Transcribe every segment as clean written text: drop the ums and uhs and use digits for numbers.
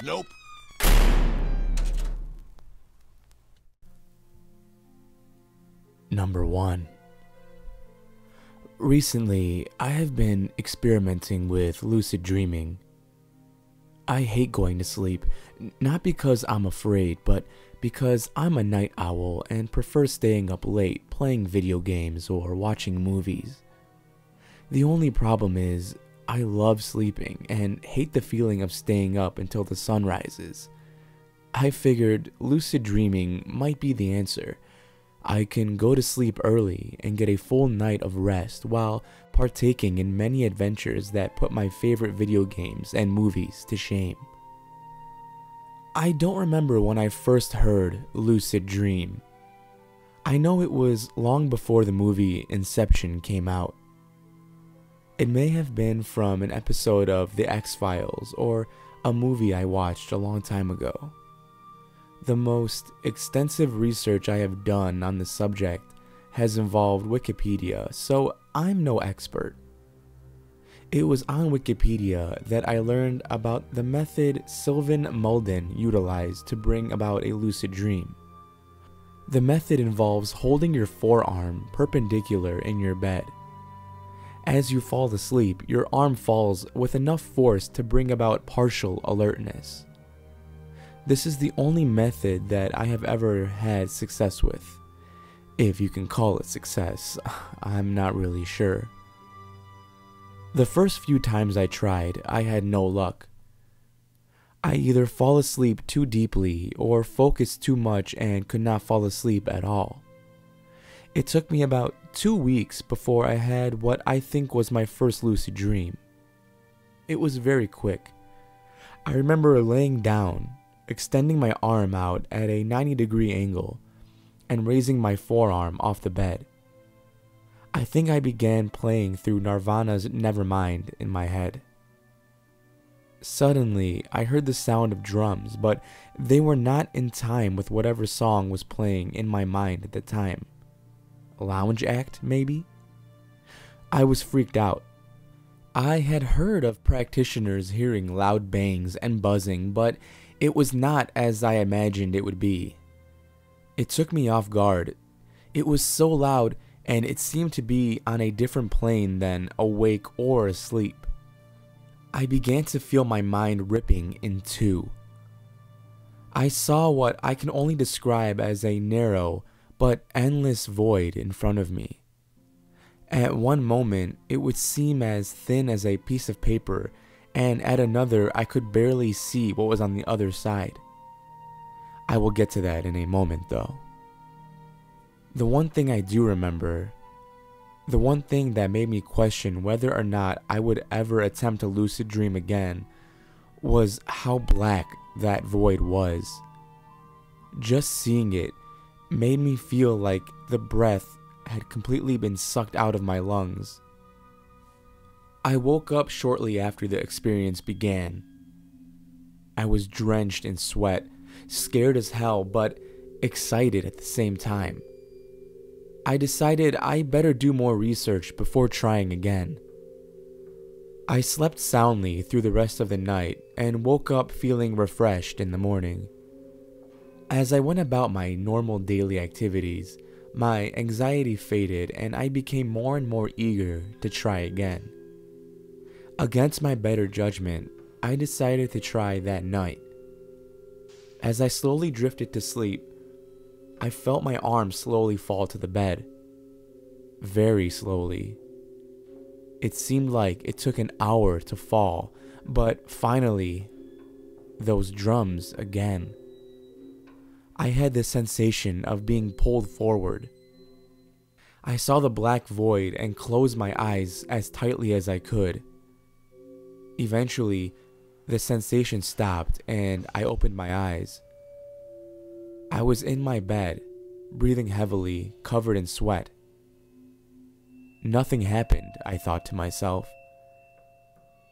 Nope. Number 1. Recently, I have been experimenting with lucid dreaming. I hate going to sleep, not because I'm afraid, but because I'm a night owl and prefer staying up late playing video games or watching movies. The only problem is, I love sleeping and hate the feeling of staying up until the sun rises. I figured lucid dreaming might be the answer. I can go to sleep early and get a full night of rest while partaking in many adventures that put my favorite video games and movies to shame. I don't remember when I first heard lucid dream. I know it was long before the movie Inception came out. It may have been from an episode of The X-Files or a movie I watched a long time ago. The most extensive research I have done on the subject has involved Wikipedia, so I'm no expert. It was on Wikipedia that I learned about the method Sylvan Mulden utilized to bring about a lucid dream. The method involves holding your forearm perpendicular in your bed. As you fall asleep, your arm falls with enough force to bring about partial alertness. This is the only method that I have ever had success with. If you can call it success, I'm not really sure. The first few times I tried, I had no luck. I either fall asleep too deeply or focus too much and could not fall asleep at all. It took me about 2 weeks before I had what I think was my first lucid dream. It was very quick. I remember laying down, extending my arm out at a 90-degree angle, and raising my forearm off the bed. I think I began playing through Nirvana's Nevermind in my head. Suddenly, I heard the sound of drums, but they were not in time with whatever song was playing in my mind at the time. Lounge act, maybe? I was freaked out. I had heard of practitioners hearing loud bangs and buzzing, but it was not as I imagined it would be. It took me off guard. It was so loud, and it seemed to be on a different plane than awake or asleep. I began to feel my mind ripping in two. I saw what I can only describe as a narrow but endless void in front of me. At one moment, it would seem as thin as a piece of paper, and at another, I could barely see what was on the other side. I will get to that in a moment, though. The one thing I do remember, the one thing that made me question whether or not I would ever attempt a lucid dream again, was how black that void was. Just seeing it made me feel like the breath had completely been sucked out of my lungs. I woke up shortly after the experience began. I was drenched in sweat, scared as hell, but excited at the same time. I decided I better do more research before trying again. I slept soundly through the rest of the night and woke up feeling refreshed in the morning. As I went about my normal daily activities, my anxiety faded and I became more and more eager to try again. Against my better judgment, I decided to try that night. As I slowly drifted to sleep, I felt my arm slowly fall to the bed. Very slowly. It seemed like it took an hour to fall, but finally, those drums again. I had the sensation of being pulled forward. I saw the black void and closed my eyes as tightly as I could. Eventually, the sensation stopped and I opened my eyes. I was in my bed, breathing heavily, covered in sweat. Nothing happened, I thought to myself.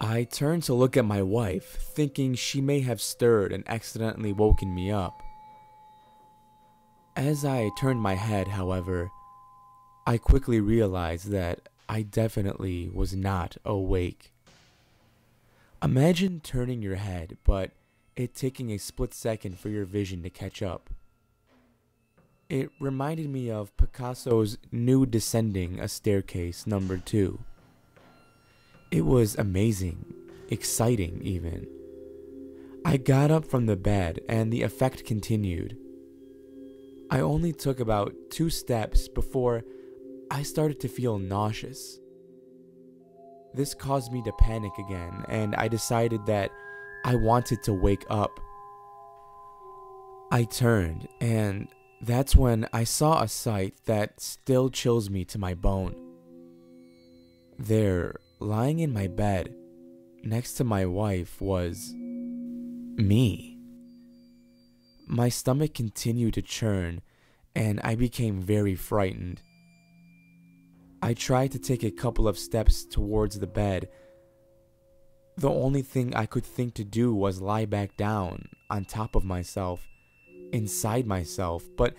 I turned to look at my wife, thinking she may have stirred and accidentally woken me up. As I turned my head, however, I quickly realized that I definitely was not awake. Imagine turning your head, but it taking a split second for your vision to catch up. It reminded me of Picasso's Nude Descending a Staircase number 2. It was amazing, exciting even. I got up from the bed and the effect continued. I only took about 2 steps before I started to feel nauseous. This caused me to panic again, and I decided that I wanted to wake up. I turned, and that's when I saw a sight that still chills me to my bone. There, lying in my bed, next to my wife, was me. My stomach continued to churn, and I became very frightened. I tried to take a couple of steps towards the bed. The only thing I could think to do was lie back down, on top of myself, inside myself, but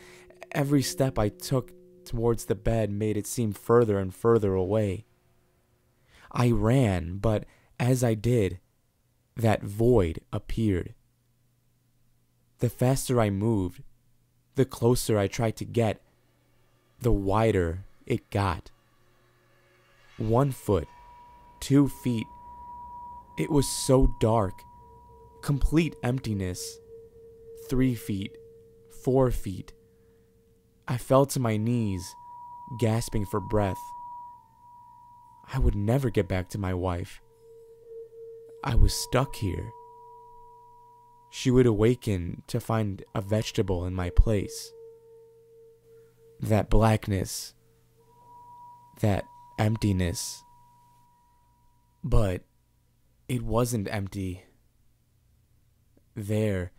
every step I took towards the bed made it seem further and further away. I ran, but as I did, that void appeared. The faster I moved, the closer I tried to get, the wider it got. 1 foot, 2 feet. It was so dark, complete emptiness. 3 feet, 4 feet. I fell to my knees, gasping for breath. I would never get back to my wife. I was stuck here. She would awaken to find a vegetable in my place. That blackness, that emptiness. But it wasn't empty. There,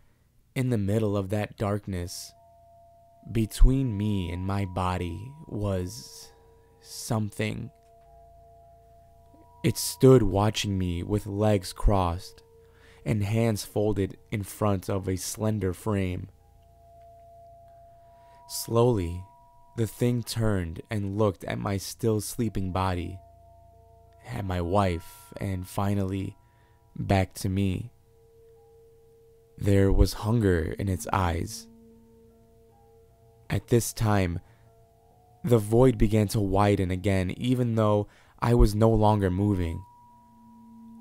in the middle of that darkness, between me and my body, was something. It stood watching me with legs crossed and hands folded in front of a slender frame. Slowly, the thing turned and looked at my still sleeping body, at my wife, and finally back to me. There was hunger in its eyes. At this time, the void began to widen again, even though I was no longer moving.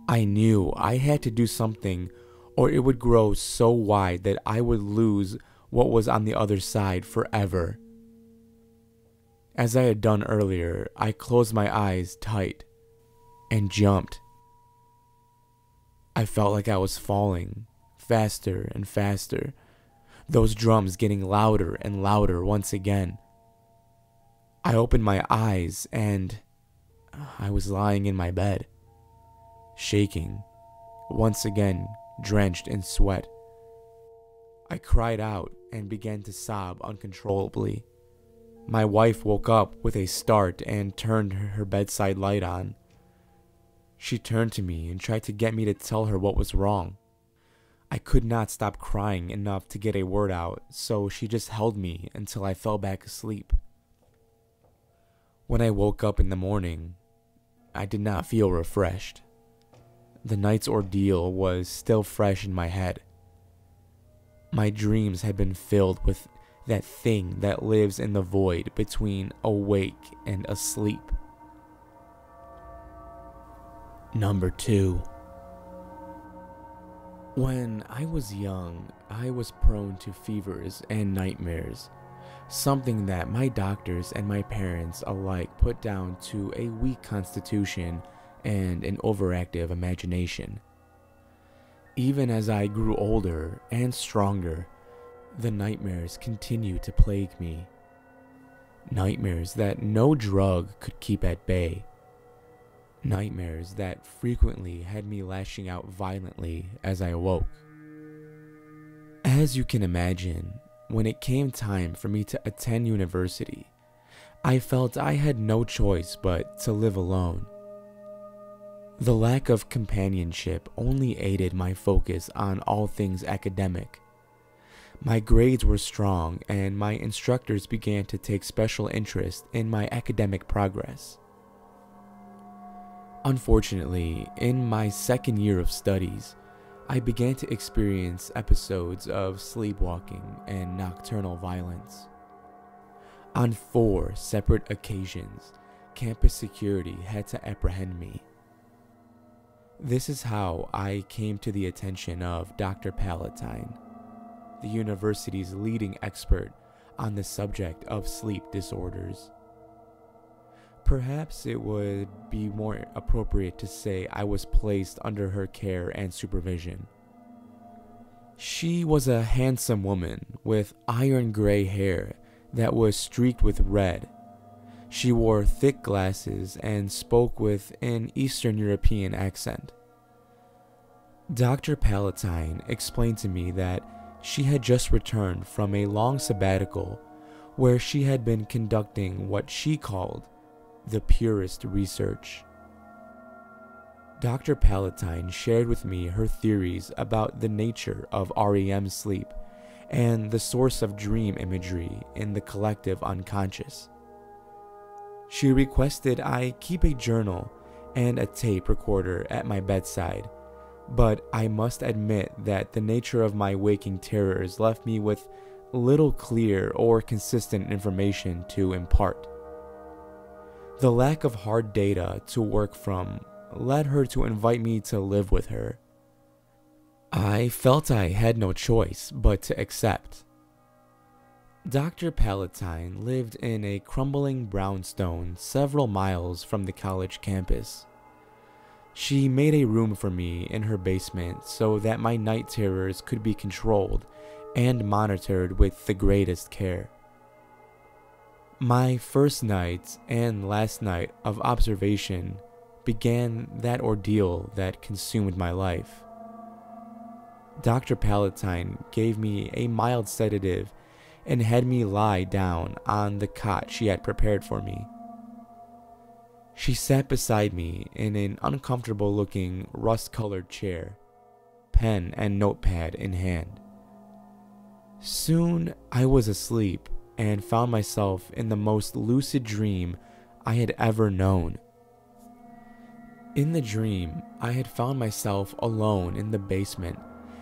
I knew I had to do something, or it would grow so wide that I would lose what was on the other side forever. As I had done earlier, I closed my eyes tight and jumped. I felt like I was falling, faster and faster, those drums getting louder and louder once again. I opened my eyes and I was lying in my bed, shaking, once again drenched in sweat. I cried out and began to sob uncontrollably. My wife woke up with a start and turned her bedside light on. She turned to me and tried to get me to tell her what was wrong. I could not stop crying enough to get a word out, so she just held me until I fell back asleep. When I woke up in the morning, I did not feel refreshed. The night's ordeal was still fresh in my head. My dreams had been filled with that thing that lives in the void between awake and asleep. Number 2. When I was young, I was prone to fevers and nightmares, something that my doctors and my parents alike put down to a weak constitution and an overactive imagination. Even as I grew older and stronger, the nightmares continued to plague me. Nightmares that no drug could keep at bay. Nightmares that frequently had me lashing out violently as I awoke. As you can imagine, when it came time for me to attend university, I felt I had no choice but to live alone. The lack of companionship only aided my focus on all things academic. My grades were strong, and my instructors began to take special interest in my academic progress. Unfortunately, in my second year of studies, I began to experience episodes of sleepwalking and nocturnal violence. On 4 separate occasions, campus security had to apprehend me. This is how I came to the attention of Dr. Palatine, the university's leading expert on the subject of sleep disorders. Perhaps it would be more appropriate to say I was placed under her care and supervision. She was a handsome woman with iron gray hair that was streaked with red. She wore thick glasses and spoke with an Eastern European accent. Dr. Palatine explained to me that she had just returned from a long sabbatical where she had been conducting what she called the purest research. Dr. Palatine shared with me her theories about the nature of REM sleep and the source of dream imagery in the collective unconscious. She requested I keep a journal and a tape recorder at my bedside, but I must admit that the nature of my waking terrors left me with little clear or consistent information to impart. The lack of hard data to work from led her to invite me to live with her. I felt I had no choice but to accept. Dr. Palatine lived in a crumbling brownstone several miles from the college campus. She made a room for me in her basement so that my night terrors could be controlled and monitored with the greatest care. My first night and last night of observation began that ordeal that consumed my life. Dr. Palatine gave me a mild sedative and had me lie down on the cot she had prepared for me. She sat beside me in an uncomfortable-looking rust-colored chair, pen and notepad in hand. Soon I was asleep and found myself in the most lucid dream I had ever known. In the dream, I had found myself alone in the basement,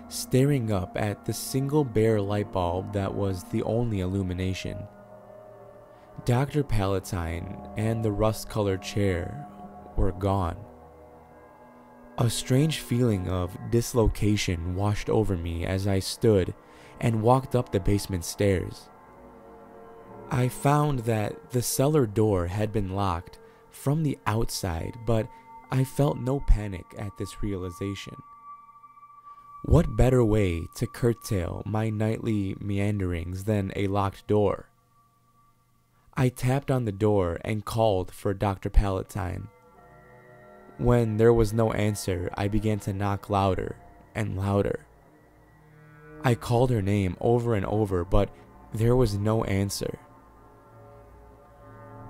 staring up at the single bare light bulb that was the only illumination. Dr. Palatine and the rust-colored chair were gone. A strange feeling of dislocation washed over me as I stood and walked up the basement stairs. I found that the cellar door had been locked from the outside, but I felt no panic at this realization. What better way to curtail my nightly meanderings than a locked door? I tapped on the door and called for Dr. Palatine. When there was no answer, I began to knock louder and louder. I called her name over and over, but there was no answer.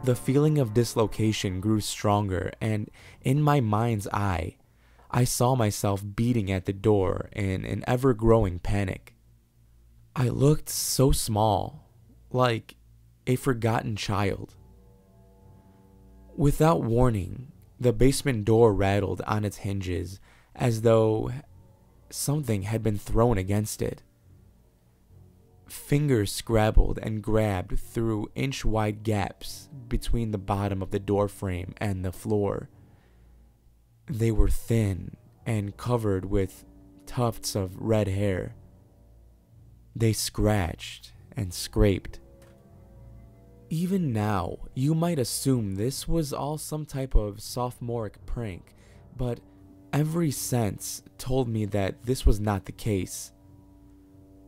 The feeling of dislocation grew stronger, and in my mind's eye, I saw myself beating at the door in an ever-growing panic. I looked so small, like a forgotten child. Without warning, the basement door rattled on its hinges as though something had been thrown against it. Fingers scrabbled and grabbed through inch-wide gaps between the bottom of the door frame and the floor. They were thin and covered with tufts of red hair. They scratched and scraped. Even now, you might assume this was all some type of sophomoric prank, but every sense told me that this was not the case.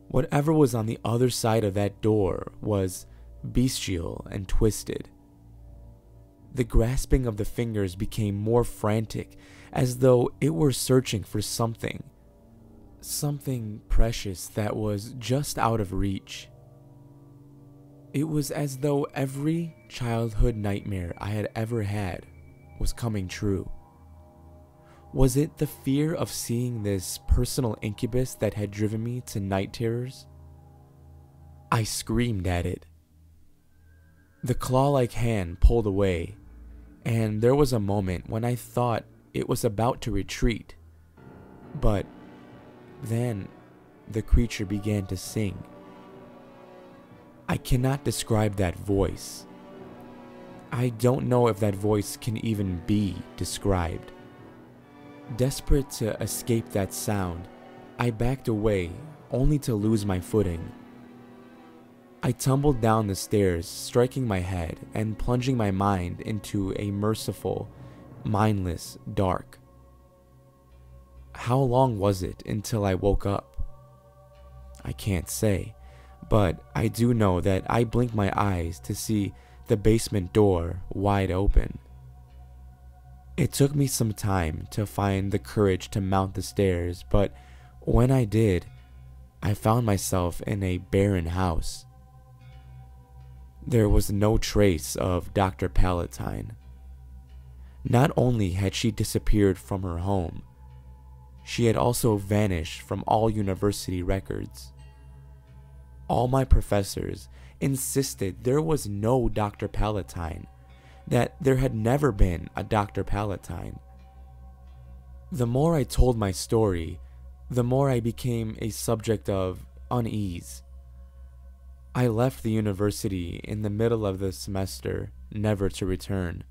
Whatever was on the other side of that door was bestial and twisted. The grasping of the fingers became more frantic, as though it were searching for something precious that was just out of reach. It was as though every childhood nightmare I had ever had was coming true. Was it the fear of seeing this personal incubus that had driven me to night terrors? I screamed at it. The claw-like hand pulled away, and there was a moment when I thought it was about to retreat, but Then the creature began to sing. I cannot describe that voice. I don't know if that voice can even be described. Desperate to escape that sound, I backed away, only to lose my footing. I tumbled down the stairs, striking my head and plunging my mind into a merciful, mindless dark. How long was it until I woke up? I can't say, but I do know that I blinked my eyes to see the basement door wide open. It took me some time to find the courage to mount the stairs, but when I did, I found myself in a barren house. There was no trace of Dr. Palatine. Not only had she disappeared from her home, she had also vanished from all university records. All my professors insisted there was no Dr. Palatine, that there had never been a Dr. Palatine. The more I told my story, the more I became a subject of unease. I left the university in the middle of the semester, never to return.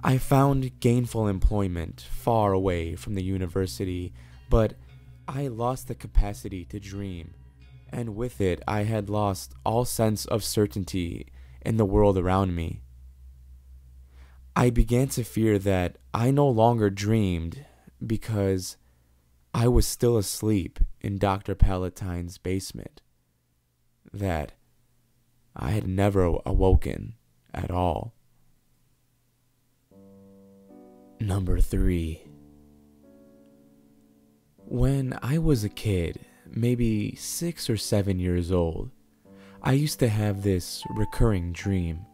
I found gainful employment far away from the university, but I lost the capacity to dream, and with it I had lost all sense of certainty in the world around me. I began to fear that I no longer dreamed because I was still asleep in Dr. Palatine's basement, that I had never awoken at all. Number 3. When I was a kid, maybe 6 or 7 years old, I used to have this recurring dream.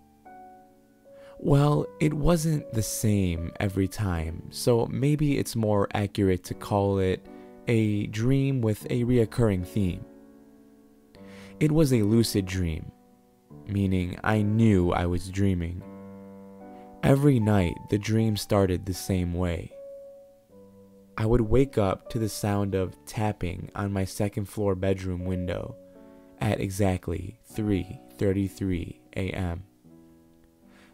Well, it wasn't the same every time, so maybe it's more accurate to call it a dream with a reoccurring theme. It was a lucid dream, meaning I knew I was dreaming. Every night, the dream started the same way. I would wake up to the sound of tapping on my second-floor bedroom window at exactly 3:33 a.m.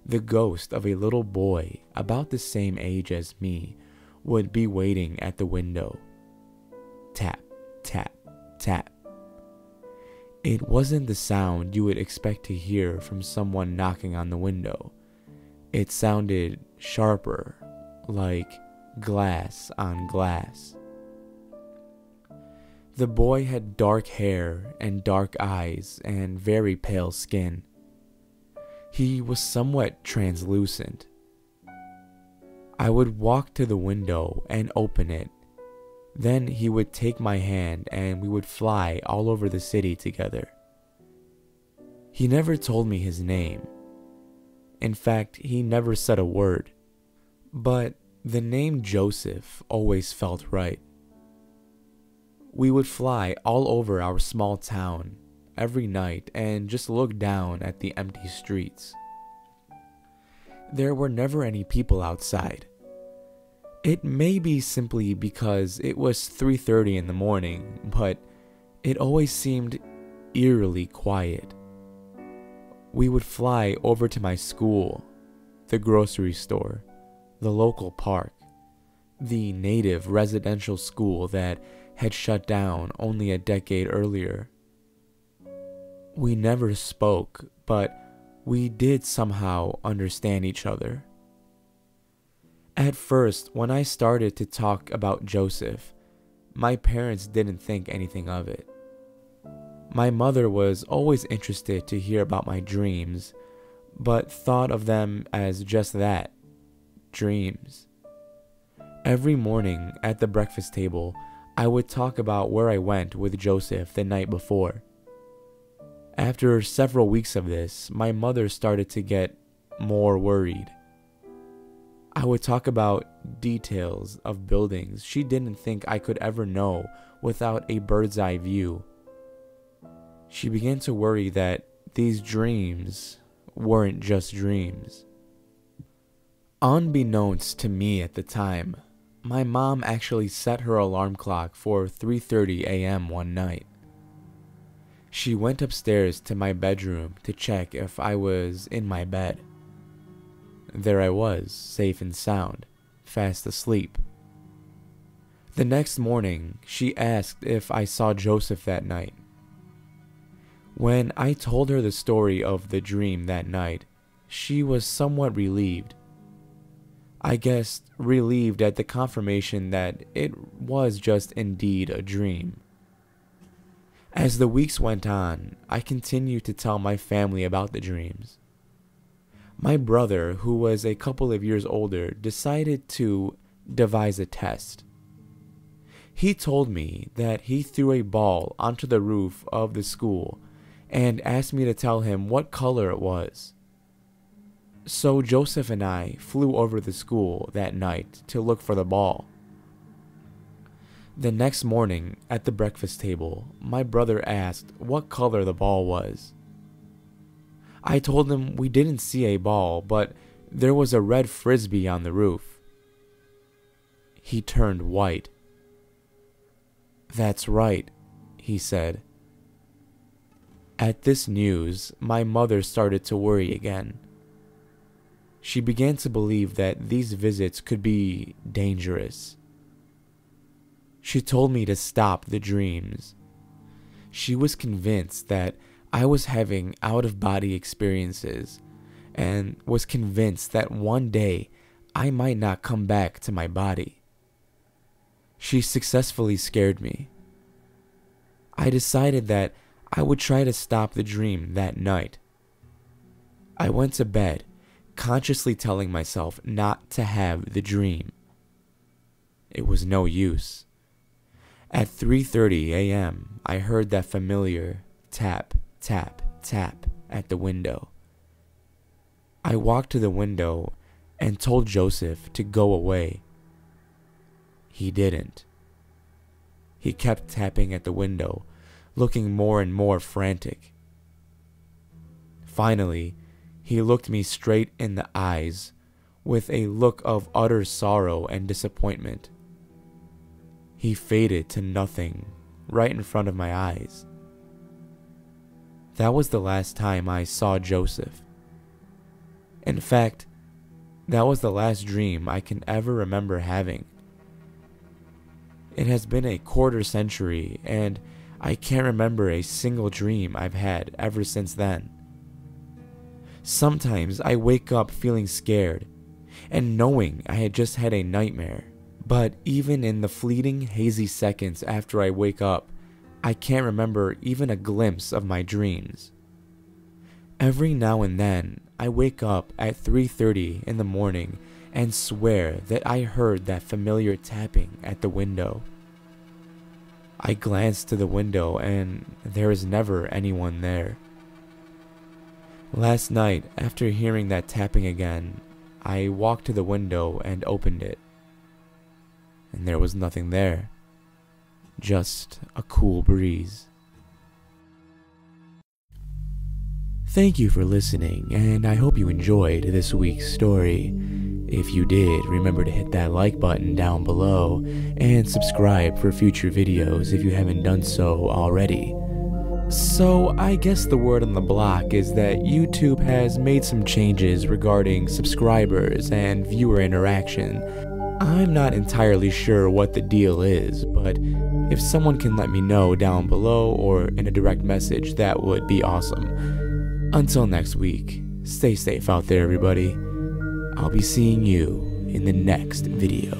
The ghost of a little boy about the same age as me would be waiting at the window. Tap, tap, tap. It wasn't the sound you would expect to hear from someone knocking on the window. It sounded sharper, like glass on glass. The boy had dark hair and dark eyes and very pale skin. He was somewhat translucent. I would walk to the window and open it. Then he would take my hand and we would fly all over the city together. He never told me his name. In fact, he never said a word. But the name Joseph always felt right. We would fly all over our small town every night and just look down at the empty streets. There were never any people outside. It may be simply because it was 3:30 in the morning, but it always seemed eerily quiet. We would fly over to my school, the grocery store, the local park, the native residential school that had shut down only a decade earlier. We never spoke, but we did somehow understand each other. At first, when I started to talk about Joseph, my parents didn't think anything of it. My mother was always interested to hear about my dreams, but thought of them as just that, dreams. Every morning at the breakfast table, I would talk about where I went with Joseph the night before. After several weeks of this, my mother started to get more worried. I would talk about details of buildings she didn't think I could ever know without a bird's eye view. She began to worry that these dreams weren't just dreams. Unbeknownst to me at the time, My mom actually set her alarm clock for 3:30 a.m. one night. She went upstairs to my bedroom to check if I was in my bed. There I was, safe and sound, fast asleep. The next morning, she asked if I saw Joseph that night. When I told her the story of the dream that night, she was somewhat relieved. I guess relieved at the confirmation that it was just indeed a dream. As the weeks went on, I continued to tell my family about the dreams. My brother, who was a couple of years older, decided to devise a test. He told me that he threw a ball onto the roof of the school and asked me to tell him what color it was. So Joseph and I flew over the school that night to look for the ball. The next morning, at the breakfast table, my brother asked what color the ball was. I told him we didn't see a ball, but there was a red frisbee on the roof. He turned white. "That's right," he said. At this news, my mother started to worry again. She began to believe that these visits could be dangerous. She told me to stop the dreams. She was convinced that I was having out-of-body experiences and was convinced that one day I might not come back to my body. She successfully scared me. I decided that I would try to stop the dream that night. I went to bed, consciously telling myself not to have the dream. It was no use. At 3:30 a.m., I heard that familiar tap, tap, tap at the window. I walked to the window and told Joseph to go away. He didn't. He kept tapping at the window, looking more and more frantic. Finally, he looked me straight in the eyes with a look of utter sorrow and disappointment. He faded to nothing right in front of my eyes. That was the last time I saw Joseph. In fact, that was the last dream I can ever remember having. It has been a quarter century, and I can't remember a single dream I've had ever since then. Sometimes I wake up feeling scared and knowing I had just had a nightmare. But even in the fleeting, hazy seconds after I wake up, I can't remember even a glimpse of my dreams. Every now and then, I wake up at 3:30 in the morning and swear that I heard that familiar tapping at the window. I glance to the window and there is never anyone there. Last night, after hearing that tapping again, I walked to the window and opened it. And there was nothing there, just a cool breeze. Thank you for listening, and I hope you enjoyed this week's story. If you did, remember to hit that like button down below, and subscribe for future videos if you haven't done so already. So, I guess the word on the block is that YouTube has made some changes regarding subscribers and viewer interaction. I'm not entirely sure what the deal is, but if someone can let me know down below or in a direct message, that would be awesome. Until next week, stay safe out there, everybody. I'll be seeing you in the next video.